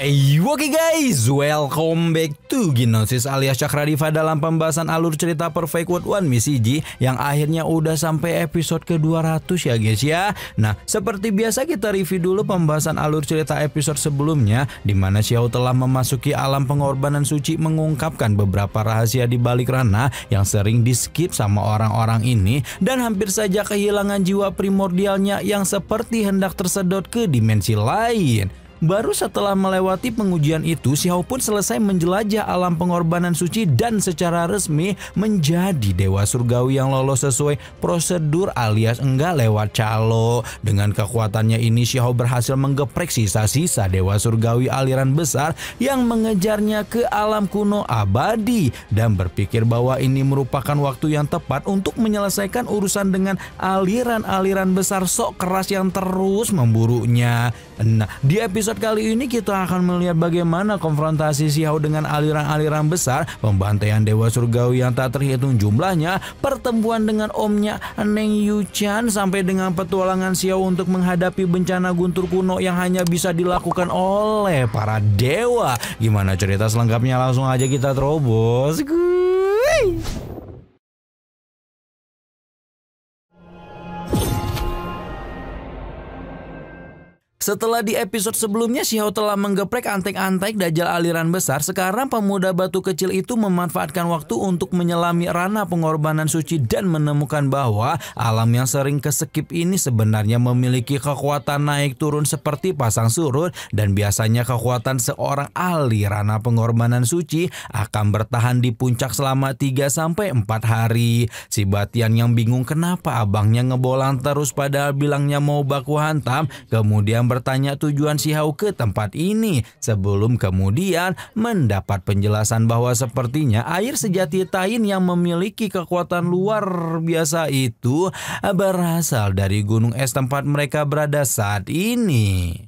Oke guys, welcome back to Gnosis alias Cakradiva dalam pembahasan alur cerita Perfect World 1 Misi G yang akhirnya udah sampai episode ke-200 ya guys ya. Nah, seperti biasa kita review dulu pembahasan alur cerita episode sebelumnya di mana Xiao telah memasuki alam pengorbanan suci, mengungkapkan beberapa rahasia di balik Rana yang sering di-skip sama orang-orang ini dan hampir saja kehilangan jiwa primordialnya yang seperti hendak tersedot ke dimensi lain. Baru setelah melewati pengujian itu, Xiao pun selesai menjelajah alam pengorbanan suci dan secara resmi menjadi dewa surgawi yang lolos sesuai prosedur alias enggak lewat calo. Dengan kekuatannya ini, Xiao berhasil menggeprek sisa-sisa dewa surgawi aliran besar yang mengejarnya ke alam kuno abadi dan berpikir bahwa ini merupakan waktu yang tepat untuk menyelesaikan urusan dengan aliran-aliran besar sok keras yang terus memburunya. Nah, di episode kali ini kita akan melihat bagaimana konfrontasi Xiao dengan aliran-aliran besar, pembantaian dewa surgawi yang tak terhitung jumlahnya, pertemuan dengan omnya Neng Yuchan, sampai dengan petualangan Xiao untuk menghadapi bencana guntur kuno yang hanya bisa dilakukan oleh para dewa. Gimana cerita selengkapnya? Langsung aja kita terobos. Setelah di episode sebelumnya Xiao telah menggeprek antek-antek dajjal aliran besar, sekarang pemuda batu kecil itu memanfaatkan waktu untuk menyelami ranah pengorbanan suci dan menemukan bahwa alam yang sering keskip ini sebenarnya memiliki kekuatan naik turun seperti pasang surut, dan biasanya kekuatan seorang ahli ranah pengorbanan suci akan bertahan di puncak selama 3-4 hari. Si Batian yang bingung kenapa abangnya ngebolang terus padahal bilangnya mau baku hantam, kemudian bertanya tujuan Xiao ke tempat ini sebelum kemudian mendapat penjelasan bahwa sepertinya air sejati Tain yang memiliki kekuatan luar biasa itu berasal dari gunung es tempat mereka berada saat ini.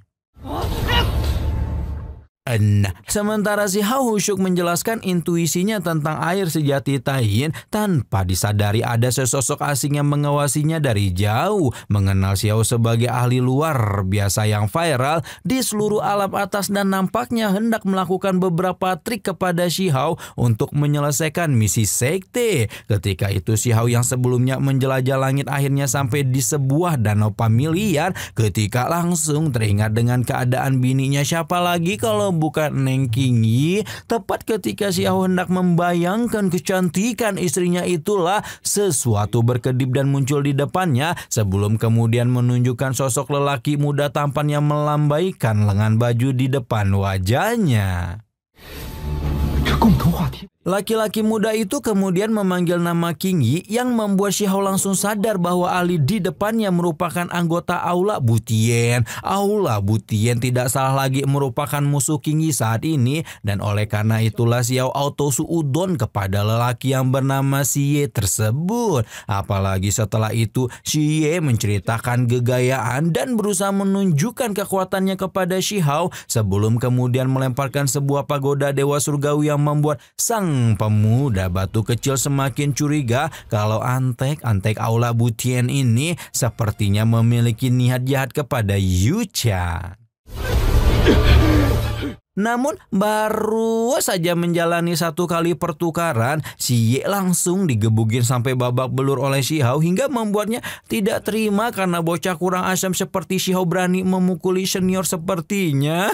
Nah, sementara Xiao Husyuk menjelaskan intuisinya tentang air sejati Tain tanpa disadari ada sesosok asing yang mengawasinya dari jauh. Mengenal Xiao sebagai ahli luar biasa yang viral di seluruh alam atas dan nampaknya hendak melakukan beberapa trik kepada Xiao untuk menyelesaikan misi sekte. Ketika itu Xiao yang sebelumnya menjelajah langit akhirnya sampai di sebuah danau familiar ketika langsung teringat dengan keadaan bininya, siapa lagi kalau bukan Neng Qingyi. Tepat ketika Xiao hendak membayangkan kecantikan istrinya, itulah sesuatu berkedip dan muncul di depannya sebelum kemudian menunjukkan sosok lelaki muda tampan yang melambaikan lengan baju di depan wajahnya. Laki-laki muda itu kemudian memanggil nama Qingyi yang membuat Xiao langsung sadar bahwa ahli di depannya merupakan anggota Aula Butian. Aula Butian tidak salah lagi merupakan musuh Qingyi saat ini, dan oleh karena itulah Xiao auto suudon kepada lelaki yang bernama Xie tersebut. Apalagi setelah itu Xie menceritakan gegayaan dan berusaha menunjukkan kekuatannya kepada Xiao sebelum kemudian melemparkan sebuah pagoda dewa surgawi yang membuat sang pemuda batu kecil semakin curiga kalau antek-antek Aula Butian ini sepertinya memiliki niat jahat kepada Yuchan. Namun baru saja menjalani satu kali pertukaran, Xie langsung digebukin sampai babak belur oleh Xiao hingga membuatnya tidak terima karena bocah kurang asam seperti Xiao berani memukuli senior sepertinya.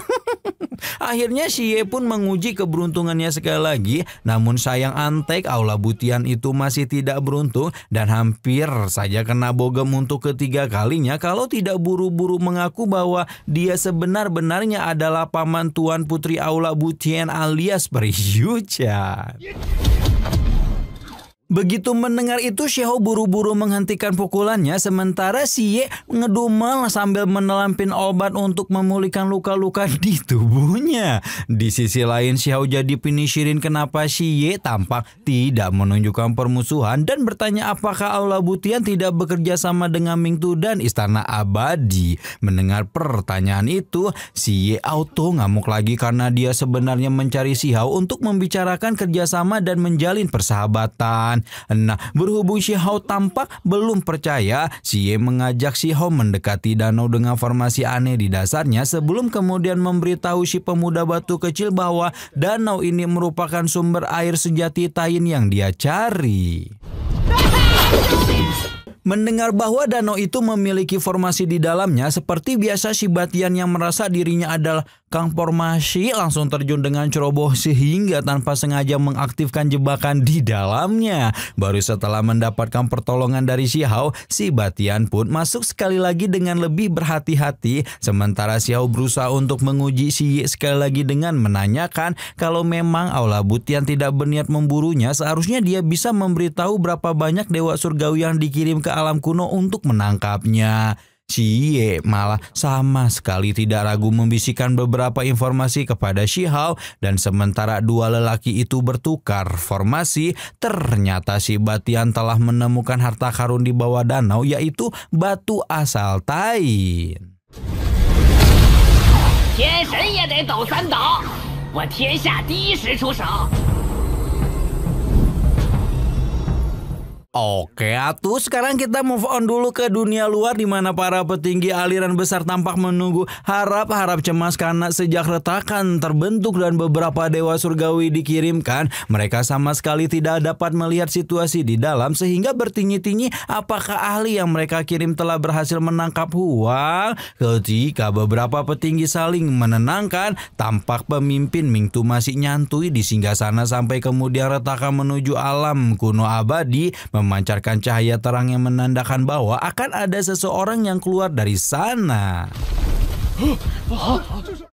Akhirnya Xie pun menguji keberuntungannya sekali lagi, namun sayang antek Aula Butian itu masih tidak beruntung dan hampir saja kena bogem untuk ketiga kalinya kalau tidak buru-buru mengaku bahwa dia sebenar-benarnya adalah paman tuan putri Aula Butian alias Peri Yuchan. Begitu mendengar itu Xiao buru-buru menghentikan pukulannya sementara Xie ngedumel sambil menelampin obat untuk memulihkan luka-luka di tubuhnya. Di sisi lain Xiao jadi penishirin kenapa Xie tampak tidak menunjukkan permusuhan dan bertanya apakah Aula Butian tidak bekerja sama dengan Mingtu dan Istana Abadi. Mendengar pertanyaan itu Xie auto ngamuk lagi karena dia sebenarnya mencari Xiao untuk membicarakan kerjasama dan menjalin persahabatan. kiriman. Nah, berhubung Shi Hao tampak belum percaya, Xie mengajak Shi Hao mendekati danau dengan formasi aneh di dasarnya sebelum kemudian memberitahu si pemuda batu kecil bahwa danau ini merupakan sumber air sejati Tain yang dia cari. Mendengar bahwa danau itu memiliki formasi di dalamnya, seperti biasa si Batian yang merasa dirinya adalah Kang Formasi langsung terjun dengan ceroboh sehingga tanpa sengaja mengaktifkan jebakan di dalamnya. Baru setelah mendapatkan pertolongan dari Shi Hao, si Batian pun masuk sekali lagi dengan lebih berhati-hati. Sementara Shi Hao berusaha untuk menguji Xie sekali lagi dengan menanyakan kalau memang Aula Butian tidak berniat memburunya, seharusnya dia bisa memberitahu berapa banyak dewa surgawi yang dikirim ke alam kuno untuk menangkapnya. Xie malah sama sekali tidak ragu membisikkan beberapa informasi kepada Shi Hao, dan sementara dua lelaki itu bertukar formasi, ternyata si Batian telah menemukan harta karun di bawah danau, yaitu batu asal Tain. 天神也得抖三抖，我天下第一时出手。 Oke atuh, sekarang kita move on dulu ke dunia luar di mana para petinggi aliran besar tampak menunggu harap-harap cemas karena sejak retakan terbentuk dan beberapa dewa surgawi dikirimkan, mereka sama sekali tidak dapat melihat situasi di dalam sehingga bertinyi-tinyi apakah ahli yang mereka kirim telah berhasil menangkap Huang. Ketika beberapa petinggi saling menenangkan, tampak pemimpin Mingtu masih nyantui di singgasana sampai kemudian retakan menuju alam kuno abadi memancarkan cahaya terang yang menandakan bahwa akan ada seseorang yang keluar dari sana.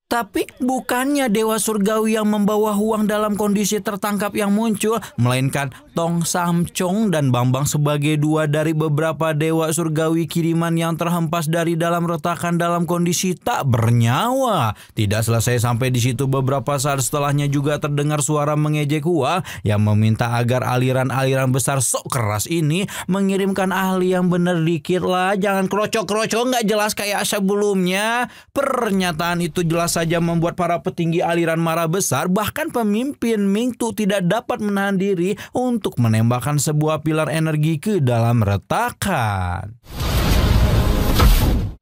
Tapi bukannya dewa surgawi yang membawa Huang dalam kondisi tertangkap yang muncul, melainkan Tong Samcong dan Bambang sebagai dua dari beberapa dewa surgawi kiriman yang terhempas dari dalam retakan dalam kondisi tak bernyawa. Tidak selesai sampai di situ, beberapa saat setelahnya juga terdengar suara mengejek Huang yang meminta agar aliran-aliran besar sok keras ini mengirimkan ahli yang bener dikit lah, jangan kroco-kroco nggak jelas kayak sebelumnya. Pernyataan itu jelas saja membuat para petinggi aliran marah besar, bahkan pemimpin Mingtu tidak dapat menahan diri untuk menembakkan sebuah pilar energi ke dalam retakan.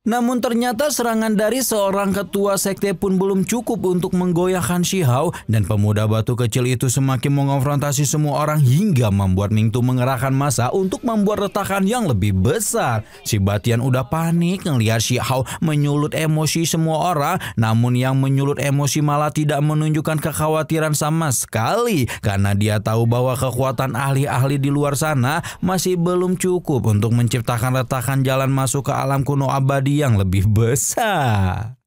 Namun ternyata serangan dari seorang ketua sekte pun belum cukup untuk menggoyahkan Shi Hao, dan pemuda batu kecil itu semakin mengonfrontasi semua orang hingga membuat Mingtu mengerahkan massa untuk membuat retakan yang lebih besar. Si Batian udah panik ngelihat Shi Hao menyulut emosi semua orang, namun yang menyulut emosi malah tidak menunjukkan kekhawatiran sama sekali karena dia tahu bahwa kekuatan ahli-ahli di luar sana masih belum cukup untuk menciptakan retakan jalan masuk ke alam kuno abadi yang lebih besar.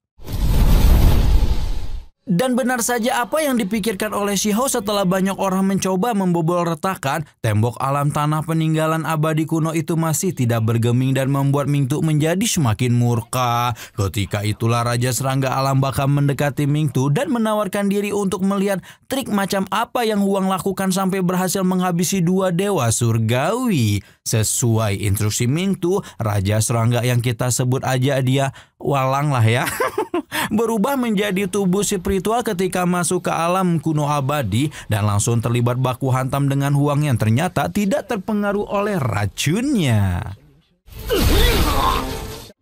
Dan benar saja apa yang dipikirkan oleh Shi Hao setelah banyak orang mencoba membobol retakan, tembok alam tanah peninggalan abadi kuno itu masih tidak bergeming dan membuat Mingtu menjadi semakin murka. Ketika itulah Raja Serangga Alam Baka mendekati Mingtu dan menawarkan diri untuk melihat trik macam apa yang Huang lakukan sampai berhasil menghabisi dua dewa surgawi. Sesuai instruksi Mingtu, Raja Serangga yang kita sebut aja dia Walang lah ya, berubah menjadi tubuh spiritual ketika masuk ke alam kuno abadi dan langsung terlibat baku hantam dengan Huang yang ternyata tidak terpengaruh oleh racunnya.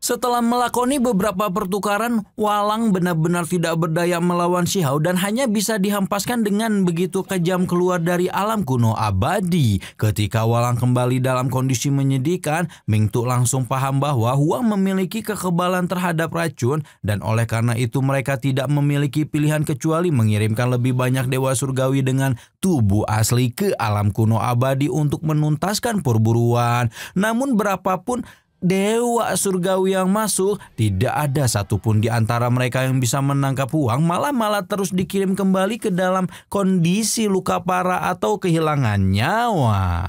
Setelah melakoni beberapa pertukaran, Walang benar-benar tidak berdaya melawan Shi Hao dan hanya bisa dihampaskan dengan begitu kejam keluar dari alam kuno abadi. Ketika Walang kembali dalam kondisi menyedihkan, Mingtu langsung paham bahwa Huang memiliki kekebalan terhadap racun, dan oleh karena itu mereka tidak memiliki pilihan kecuali mengirimkan lebih banyak dewa surgawi dengan tubuh asli ke alam kuno abadi untuk menuntaskan perburuan. Namun berapapun dewa surgawi yang masuk, tidak ada satupun di antara mereka yang bisa menangkap Huang, malah terus dikirim kembali ke dalam kondisi luka parah atau kehilangan nyawa.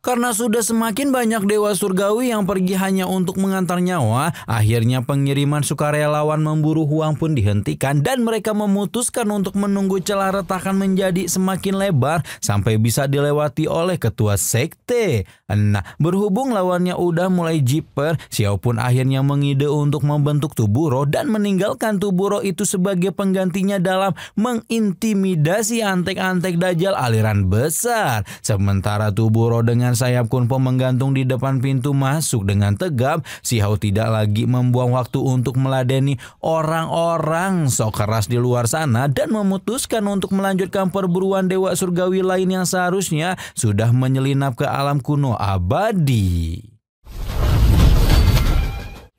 Karena sudah semakin banyak dewa surgawi yang pergi hanya untuk mengantar nyawa, akhirnya pengiriman sukarelawan memburu Huang pun dihentikan dan mereka memutuskan untuk menunggu celah retakan menjadi semakin lebar sampai bisa dilewati oleh ketua sekte. Nah, berhubung lawannya udah mulai jiper, Xiao pun akhirnya mengide untuk membentuk Tuburo dan meninggalkan Tuburo itu sebagai penggantinya dalam mengintimidasi antek-antek Dajjal aliran besar. Sementara Tuburo dengan sayap kunpo menggantung di depan pintu masuk dengan tegap, Xiao tidak lagi membuang waktu untuk meladeni orang-orang sok keras di luar sana dan memutuskan untuk melanjutkan perburuan dewa surgawi lain yang seharusnya sudah menyelinap ke alam kuno abadi.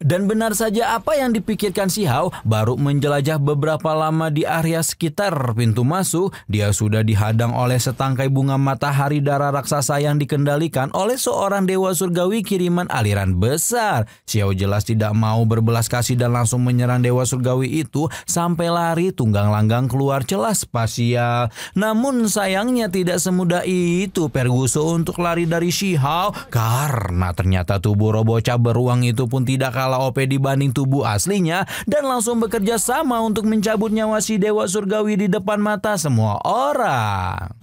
Dan benar saja apa yang dipikirkan Xiao, baru menjelajah beberapa lama di area sekitar pintu masuk, dia sudah dihadang oleh setangkai bunga matahari darah raksasa yang dikendalikan oleh seorang dewa surgawi kiriman aliran besar. Xiao jelas tidak mau berbelas kasih dan langsung menyerang dewa surgawi itu sampai lari tunggang langgang keluar celah spasial. Namun sayangnya tidak semudah itu Perguso untuk lari dari Xiao, karena ternyata tubuh bocah beruang itu pun tidak kalah OP dibanding tubuh aslinya dan langsung bekerja sama untuk mencabut nyawa si dewa surgawi di depan mata semua orang.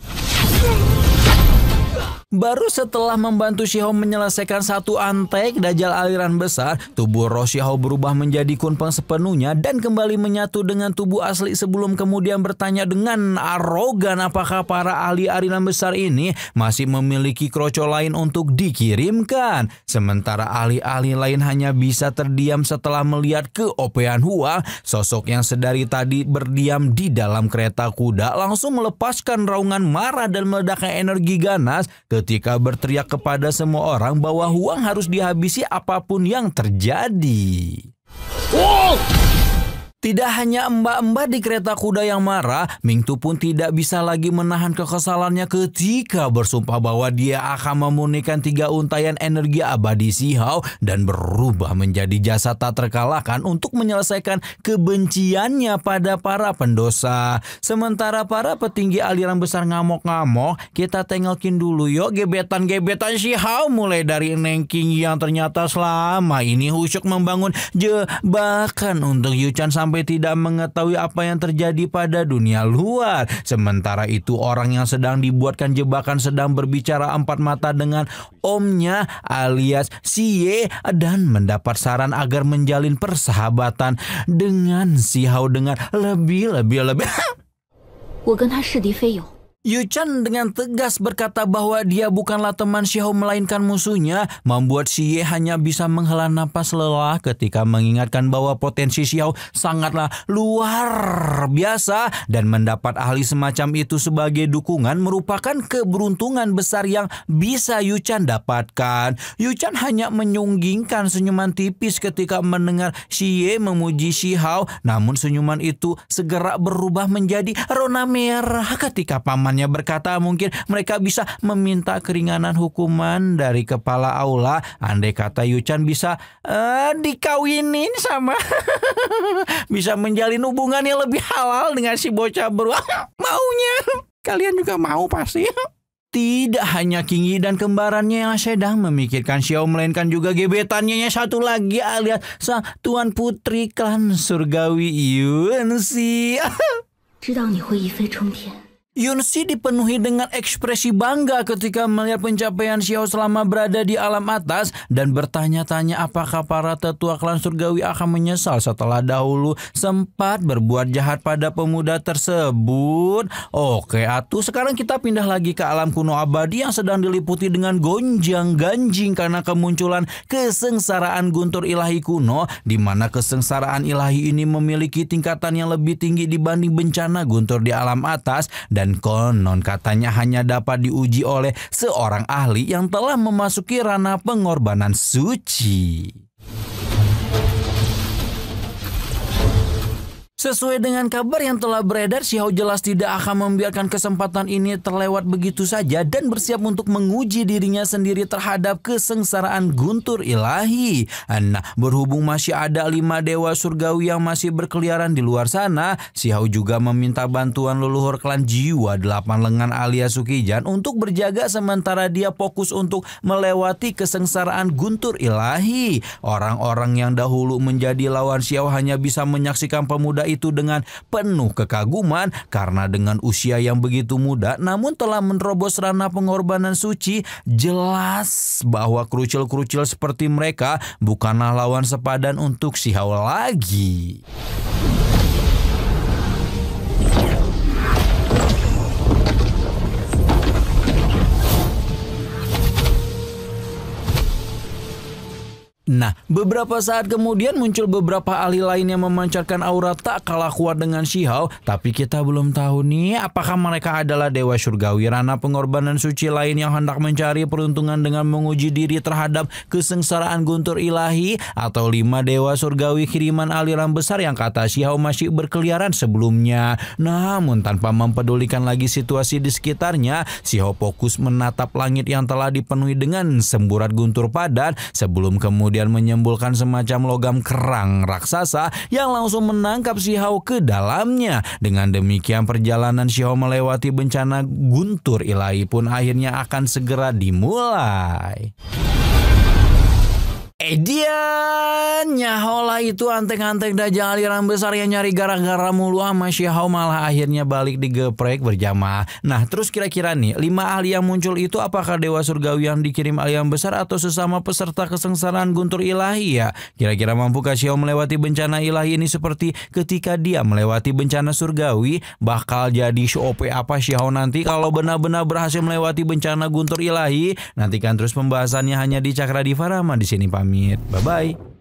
Baru setelah membantu Xiao menyelesaikan satu antek Dajjal aliran besar, tubuh roh Xiao berubah menjadi kunpeng sepenuhnya dan kembali menyatu dengan tubuh asli sebelum kemudian bertanya dengan arogan apakah para ahli aliran besar ini masih memiliki kroco lain untuk dikirimkan. Sementara ahli-ahli lain hanya bisa terdiam setelah melihat keopean Huang, sosok yang sedari tadi berdiam di dalam kereta kuda langsung melepaskan raungan marah dan meledakkan energi ganas ketika berteriak kepada semua orang bahwa Huang harus dihabisi apapun yang terjadi. Tidak hanya mbak-mbak di kereta kuda yang marah, Mingtu pun tidak bisa lagi menahan kekesalannya ketika bersumpah bahwa dia akan memurnikan 3 untayan energi abadi Xiao dan berubah menjadi jasad tak terkalahkan untuk menyelesaikan kebenciannya pada para pendosa. Sementara para petinggi aliran besar ngamuk-ngamuk, kita tengokin dulu yuk gebetan-gebetan Xiao, mulai dari Neng King yang ternyata selama ini khusyuk membangun jebakan untuk Yuchan sampai tidak mengetahui apa yang terjadi pada dunia luar. Sementara itu orang yang sedang dibuatkan jebakan sedang berbicara empat mata dengan omnya alias Xie dan mendapat saran agar menjalin persahabatan dengan Xiao dengan lebih. Yuchan dengan tegas berkata bahwa dia bukanlah teman Xiao melainkan musuhnya, membuat Xie hanya bisa menghela napas lelah ketika mengingatkan bahwa potensi Xiao sangatlah luar biasa dan mendapat ahli semacam itu sebagai dukungan merupakan keberuntungan besar yang bisa Yuchan dapatkan. Yuchan hanya menyunggingkan senyuman tipis ketika mendengar Xie memuji Xiao, namun senyuman itu segera berubah menjadi rona merah ketika paman berkata mungkin mereka bisa meminta keringanan hukuman dari kepala aula andai kata Yuchan bisa dikawinin sama bisa menjalin hubungan yang lebih halal dengan si bocah beruang. Maunya kalian juga mau pasti. Tidak hanya Qingyi dan kembarannya yang sedang memikirkan Xiao, melainkan juga gebetannya yang satu lagi alias sang tuan putri klan surgawi Yunxi. Yunxi dipenuhi dengan ekspresi bangga ketika melihat pencapaian Xiao selama berada di alam atas dan bertanya-tanya apakah para tetua klan surgawi akan menyesal setelah dahulu sempat berbuat jahat pada pemuda tersebut. Oke atuh, sekarang kita pindah lagi ke alam kuno abadi yang sedang diliputi dengan gonjang-ganjing karena kemunculan kesengsaraan guntur ilahi kuno, di mana kesengsaraan ilahi ini memiliki tingkatan yang lebih tinggi dibanding bencana guntur di alam atas dan konon katanya hanya dapat diuji oleh seorang ahli yang telah memasuki ranah pengorbanan suci. Sesuai dengan kabar yang telah beredar, Xiao jelas tidak akan membiarkan kesempatan ini terlewat begitu saja dan bersiap untuk menguji dirinya sendiri terhadap kesengsaraan guntur ilahi. Nah, berhubung masih ada 5 dewa surgawi yang masih berkeliaran di luar sana, Xiao juga meminta bantuan leluhur klan jiwa 8 lengan alias Sukijan untuk berjaga sementara dia fokus untuk melewati kesengsaraan guntur ilahi. Orang-orang yang dahulu menjadi lawan Xiao hanya bisa menyaksikan pemuda itu dengan penuh kekaguman karena dengan usia yang begitu muda namun telah menerobos ranah pengorbanan suci. Jelas bahwa kerucil-kerucil seperti mereka bukanlah lawan sepadan untuk Shi Hao lagi. Nah, beberapa saat kemudian muncul beberapa ahli lain yang memancarkan aura tak kalah kuat dengan Shi Hao. Tapi kita belum tahu nih apakah mereka adalah dewa surgawi ranah pengorbanan suci lain yang hendak mencari peruntungan dengan menguji diri terhadap kesengsaraan guntur ilahi, atau 5 dewa surgawi kiriman aliran besar yang kata Shi Hao masih berkeliaran sebelumnya. Namun tanpa mempedulikan lagi situasi di sekitarnya, Shi Hao fokus menatap langit yang telah dipenuhi dengan semburat guntur padat sebelum kemudian menyembulkan semacam logam kerang raksasa yang langsung menangkap Shi Hao ke dalamnya. Dengan demikian perjalanan Shi Hao melewati bencana guntur ilahi pun akhirnya akan segera dimulai. Edian, nyahola itu anteng-anteng dajang aliran besar yang nyari gara-gara mulu sama Shi Hao malah akhirnya balik digeprek berjamaah. Nah, terus kira-kira nih 5 ahli yang muncul itu apakah dewa surgawi yang dikirim aliran besar atau sesama peserta kesengsaraan guntur ilahi ya? Kira-kira mampukah Shi Hao melewati bencana ilahi ini seperti ketika dia melewati bencana surgawi? Bakal jadi OP apa Shi Hao nanti kalau benar-benar berhasil melewati bencana guntur ilahi? Nantikan terus pembahasannya hanya di Cakra Diva Rama di sini pamit. Bye-bye.